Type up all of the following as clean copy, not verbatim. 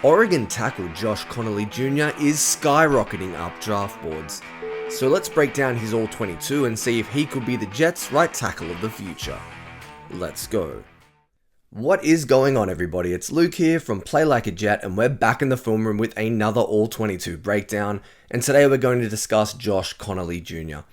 Oregon tackle Josh Conerly Jr. is skyrocketing up draft boards. So let's break down his All-22 and see if he could be the Jets' right tackle of the future. Let's go. What is going on, everybody? It's Luke here from Play Like a Jet, and we're back in the film room with another All-22 breakdown, and today we're going to discuss Josh Conerly Jr.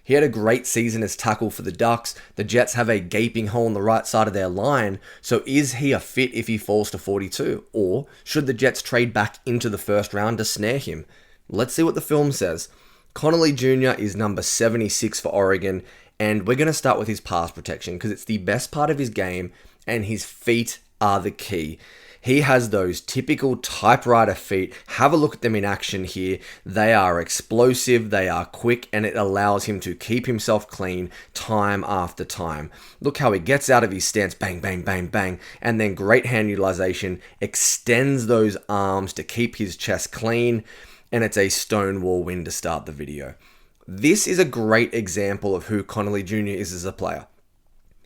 He had a great season as tackle for the Ducks. The Jets have a gaping hole on the right side of their line, so is he a fit if he falls to 42? Or should the Jets trade back into the first round to snare him? Let's see what the film says. Conerly Jr. is number 76 for Oregon, and we're going to start with his pass protection because it's the best part of his game, and his feet are the key. He has those typical typewriter feet. Have a look at them in action here. They are explosive, they are quick, and it allows him to keep himself clean time after time. Look how he gets out of his stance, bang, bang, bang, bang, and then great hand utilization, extends those arms to keep his chest clean, and it's a stonewall win to start the video. This is a great example of who Conerly Jr. is as a player.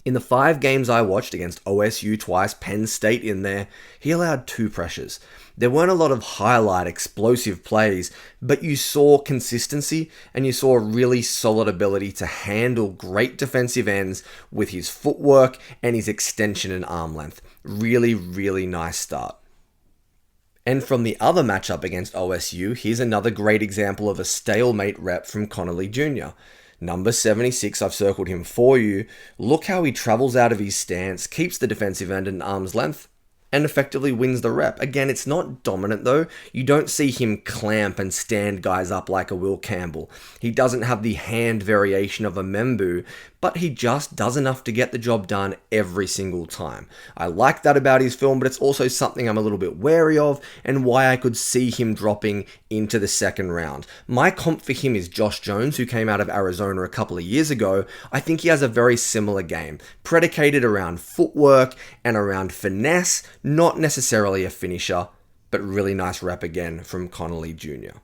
In the 5 games I watched against OSU twice, Penn State in there, he allowed 2 pressures. There weren't a lot of highlight explosive plays, but you saw consistency and you saw a really solid ability to handle great defensive ends with his footwork and his extension and arm length. Really, really nice start. And from the other matchup against OSU, here's another great example of a stalemate rep from Conerly Jr. Number 76, I've circled him for you. Look how he travels out of his stance, keeps the defensive end at an arm's length, and effectively wins the rep. Again, it's not dominant though. You don't see him clamp and stand guys up like a Will Campbell. He doesn't have the hand variation of a Membu, but he just does enough to get the job done every single time. I like that about his film, but it's also something I'm a little bit wary of and why I could see him dropping into the second round. My comp for him is Josh Jones, who came out of Arizona a couple of years ago. I think he has a very similar game, predicated around footwork and around finesse, not necessarily a finisher, but really nice rep again from Conerly Jr.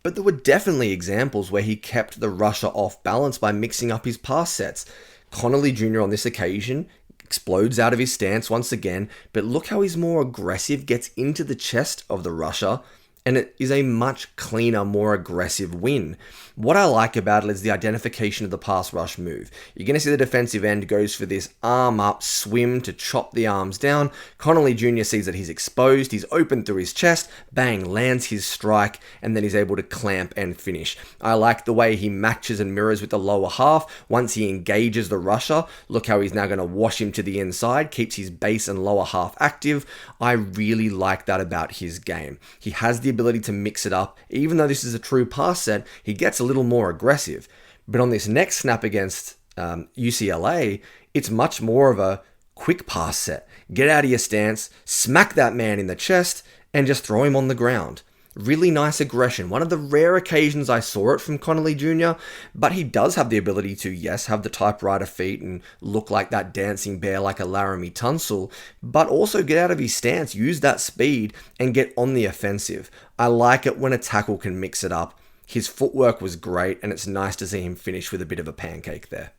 But there were definitely examples where he kept the rusher off balance by mixing up his pass sets. Conerly Jr. on this occasion explodes out of his stance once again, but look how he's more aggressive, gets into the chest of the rusher, and it is a much cleaner, more aggressive win. What I like about it is the identification of the pass rush move. You're going to see the defensive end goes for this arm up swim to chop the arms down. Conerly Jr. sees that he's exposed, he's open through his chest, bang, lands his strike, and then he's able to clamp and finish. I like the way he matches and mirrors with the lower half. Once he engages the rusher, look how he's now going to wash him to the inside, keeps his base and lower half active. I really like that about his game. He has the ability to mix it up. Even though this is a true pass set, he gets a little more aggressive. But on this next snap against UCLA, it's much more of a quick pass set. Get out of your stance, smack that man in the chest, and just throw him on the ground. Really nice aggression. One of the rare occasions I saw it from Conerly Jr., but he does have the ability to, yes, have the typewriter feet and look like that dancing bear like a Laramie Tunsil, but also get out of his stance, use that speed, and get on the offensive. I like it when a tackle can mix it up. His footwork was great, and it's nice to see him finish with a bit of a pancake there.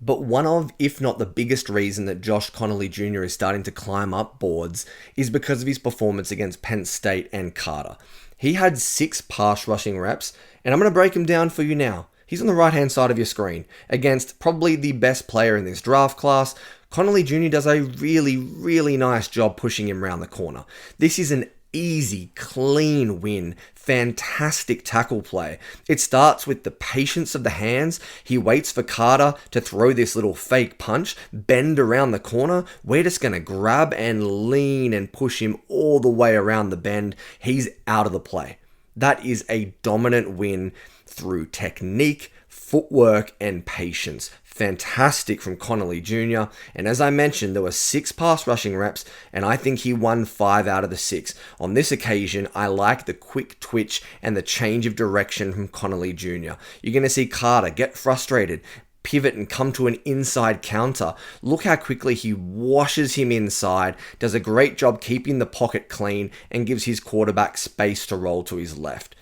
But one of, if not the biggest reason that Josh Conerly Jr. is starting to climb up boards is because of his performance against Penn State and Carter. He had 6 pass rushing reps, and I'm going to break him down for you now. He's on the right-hand side of your screen against probably the best player in this draft class. Conerly Jr. does a really, really nice job pushing him around the corner. This is an easy, clean win. Fantastic tackle play. It starts with the patience of the hands. He waits for Carter to throw this little fake punch, bend around the corner. We're just going to grab and lean and push him all the way around the bend. He's out of the play. That is a dominant win through technique, footwork, and patience. Fantastic from Conerly Jr. And as I mentioned, there were 6 pass rushing reps, and I think he won 5 out of the 6. On this occasion, I like the quick twitch and the change of direction from Conerly Jr. You're going to see Carter get frustrated, pivot and come to an inside counter. Look how quickly he washes him inside, does a great job keeping the pocket clean, and gives his quarterback space to roll to his left.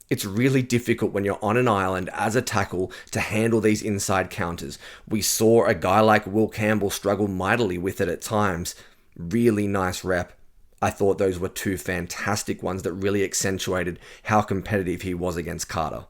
It's really difficult when you're on an island as a tackle to handle these inside counters. We saw a guy like Will Campbell struggle mightily with it at times. Really nice rep. I thought those were two fantastic ones that really accentuated how competitive he was against Carter.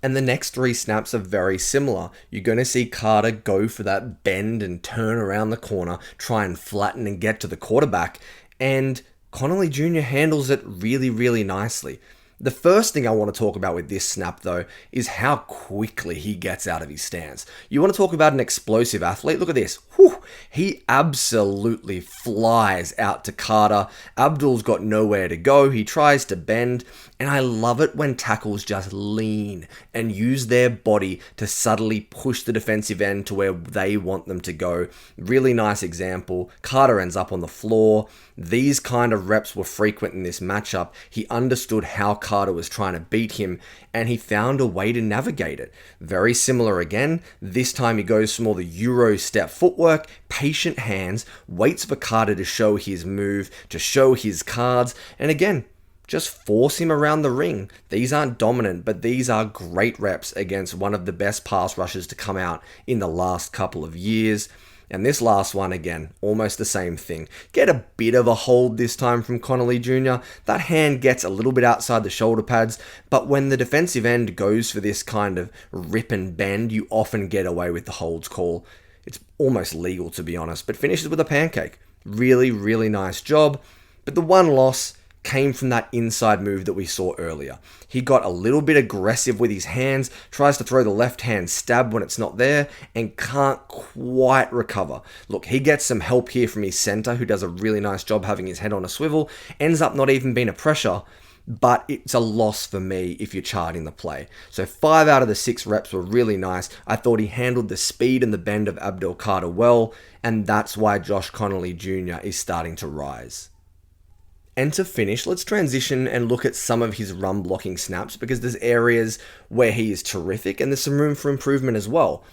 And the next three snaps are very similar. You're going to see Carter go for that bend and turn around the corner, try and flatten and get to the quarterback, and Conerly Jr. handles it really, really nicely. The first thing I want to talk about with this snap, though, is how quickly he gets out of his stance. You want to talk about an explosive athlete? Look at this. Whew. He absolutely flies out to Carter. Abdul's got nowhere to go. He tries to bend, and I love it when tackles just lean and use their body to subtly push the defensive end to where they want them to go. Really nice example. Carter ends up on the floor. These kind of reps were frequent in this matchup. He understood how Carter was trying to beat him, and he found a way to navigate it. Very similar again. This time he goes for more the Euro step footwork, patient hands, waits for Carter to show his move, to show his cards, and again, just force him around the ring. These aren't dominant, but these are great reps against one of the best pass rushers to come out in the last couple of years. And this last one, again, almost the same thing. Get a bit of a hold this time from Conerly Jr. That hand gets a little bit outside the shoulder pads, but when the defensive end goes for this kind of rip and bend, you often get away with the holds call. It's almost legal, to be honest, but finishes with a pancake. Really, really nice job. But the one loss came from that inside move that we saw earlier. He got a little bit aggressive with his hands, tries to throw the left hand stab when it's not there, and can't quite recover. Look, he gets some help here from his center, who does a really nice job having his head on a swivel, ends up not even being a pressure, but it's a loss for me if you're charting the play. So 5 out of the 6 reps were really nice. I thought he handled the speed and the bend of Abdul Carter well, and that's why Josh Conerly Jr. is starting to rise. And to finish, let's transition and look at some of his run blocking snaps, because there's areas where he is terrific and there's some room for improvement as well.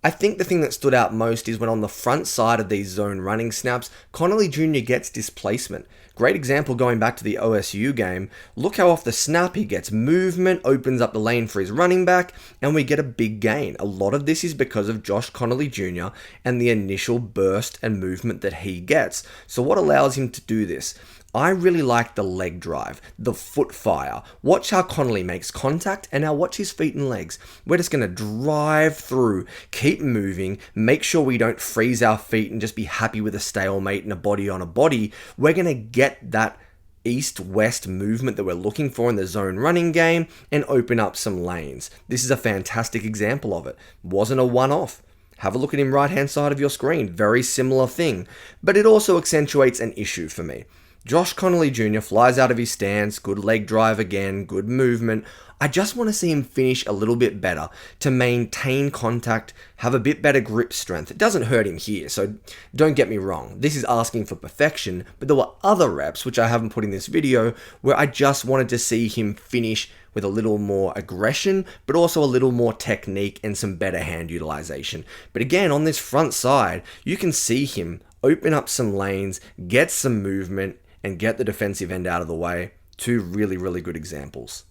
I think the thing that stood out most is when on the front side of these zone running snaps, Conerly Jr. gets displacement. Great example going back to the OSU game. Look how off the snap he gets movement, opens up the lane for his running back, and we get a big gain. A lot of this is because of Josh Conerly Jr. and the initial burst and movement that he gets. So what allows him to do this? I really like the leg drive, the foot fire. Watch how Conerly makes contact, and now watch his feet and legs. We're just going to drive through, keep moving, make sure we don't freeze our feet and just be happy with a stalemate and a body on a body. We're going to get that east-west movement that we're looking for in the zone running game and open up some lanes. This is a fantastic example of it. Wasn't a one-off. Have a look at him right-hand side of your screen. Very similar thing. But it also accentuates an issue for me. Josh Conerly Jr. flies out of his stance, good leg drive again, good movement. I just want to see him finish a little bit better to maintain contact, have a bit better grip strength. It doesn't hurt him here, so don't get me wrong. This is asking for perfection, but there were other reps, which I haven't put in this video, where I just wanted to see him finish with a little more aggression, but also a little more technique and some better hand utilization. But again, on this front side, you can see him open up some lanes, get some movement, and get the defensive end out of the way. Two really, really good examples.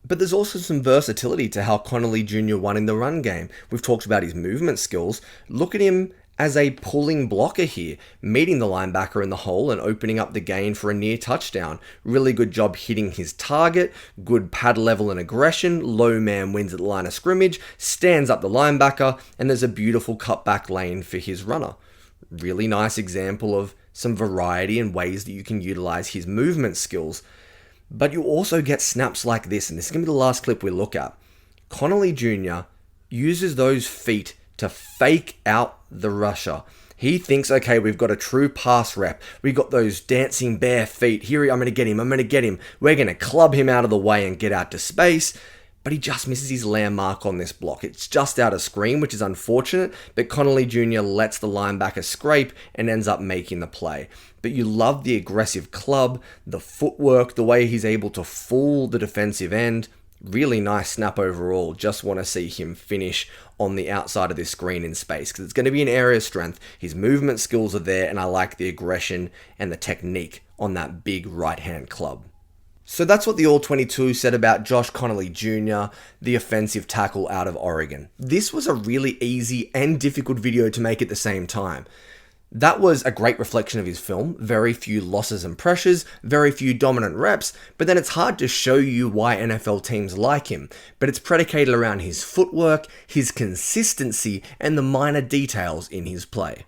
But there's also some versatility to how Conerly Jr. won in the run game. We've talked about his movement skills. Look at him as a pulling blocker here, meeting the linebacker in the hole and opening up the gain for a near touchdown. Really good job hitting his target, good pad level and aggression, low man wins at the line of scrimmage, stands up the linebacker, and there's a beautiful cutback lane for his runner. Really nice example of some variety and ways that you can utilize his movement skills. But you also get snaps like this, and this is going to be the last clip we look at. Conerly Jr. uses those feet to fake out the rusher. He thinks, okay, we've got a true pass rep. We've got those dancing bare feet. Here, I'm going to get him. We're going to club him out of the way and get out to space. But he just misses his landmark on this block. It's just out of screen, which is unfortunate, but Conerly Jr. lets the linebacker scrape and ends up making the play. But you love the aggressive club, the footwork, the way he's able to fool the defensive end. Really nice snap overall. Just want to see him finish on the outside of this screen in space, because it's going to be an area of strength. His movement skills are there, and I like the aggression and the technique on that big right-hand club. So that's what the All-22 said about Josh Conerly Jr., the offensive tackle out of Oregon. This was a really easy and difficult video to make at the same time. That was a great reflection of his film, very few losses and pressures, very few dominant reps, but then it's hard to show you why NFL teams like him, but it's predicated around his footwork, his consistency, and the minor details in his play.